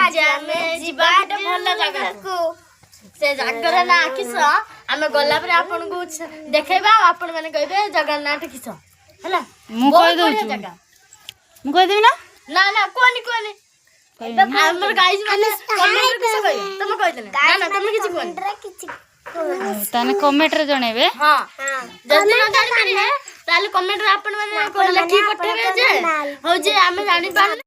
आज आमे जिबा गोटे भल जगह को से जगर ना किस आमे गला पर आपन को देखेबा आपन माने कहबे जगन्नाथ किस हैला मु कह दउ मु कह देबी ना ना ना कोनी हमर गाइस माने कमेंट किस कहि तुम कहि देना ना ना तुम किछ कोनी ताने कमेंट रे जणेबे हां जदी ना जानि पारे ताले कमेंट रे आपन माने को लिखि पठेबे जे हो जे आमे जानि पारे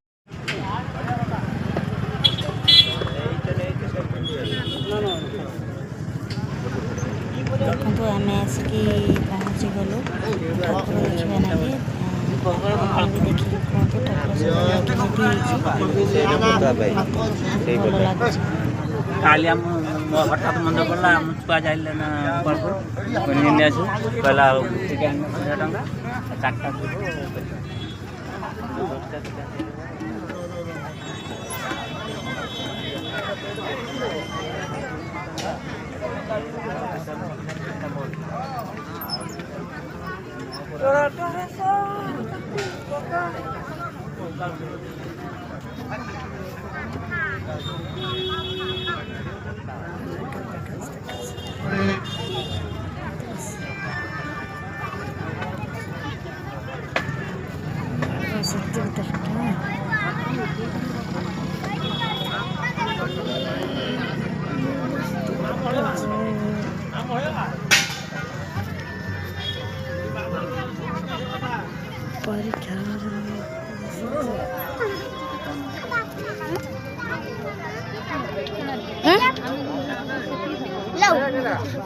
देखो आम आसिक पहुँची गलु ठाकुर देखा ना देखिए कहतु ठाकुर काली हठात मन पड़ा छुआ जाइले ना कहला चार्टा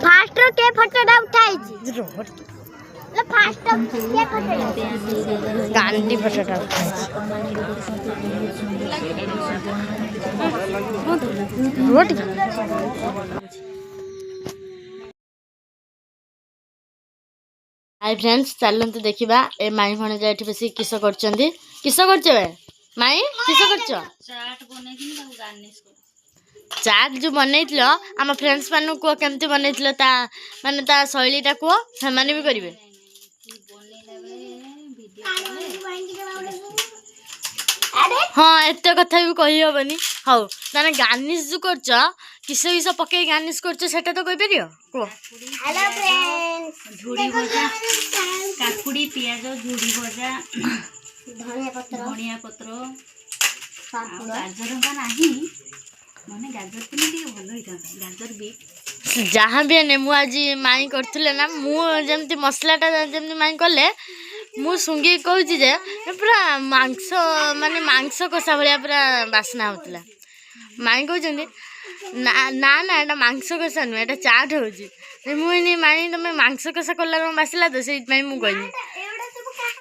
फास्ट के फोटोटा उठाई छी फास्ट के फोटोटा गांधी फोटोटा रोटी हाय फ्रेंड्स चलते देखा ए माई भणे जा बस किस कर माई किस कर चाट जो बनई आम फ्रेंड्स मान कह केमती बनई माने शैलीटा कह से भी करेंगे हाँ एत कथा भी कही हेनी हाउ ताने गार्निश जो कर किस किस पकई गार्निश कर तो कह पार हेलो फ्रेंड्स झुड़ी भजा काकुड़ी पियाज झुड़ी भजा धनिया पत्र गाजर का नहीं माने गाजर तो नहीं भल होता गाजर भी जहाँ भी ने आज माई करथिले ना मुझे मसलाटा जमी माई कले मु सुंगी कहूँ जे पूरा मांस माने मांस कषा भाया पूरा बास्ना होता माई कहते ना ना ना एटा मांस कषा नुह एटा चाट हो मुझे माई तुम मांस कषा कला बासिला तो से कहनी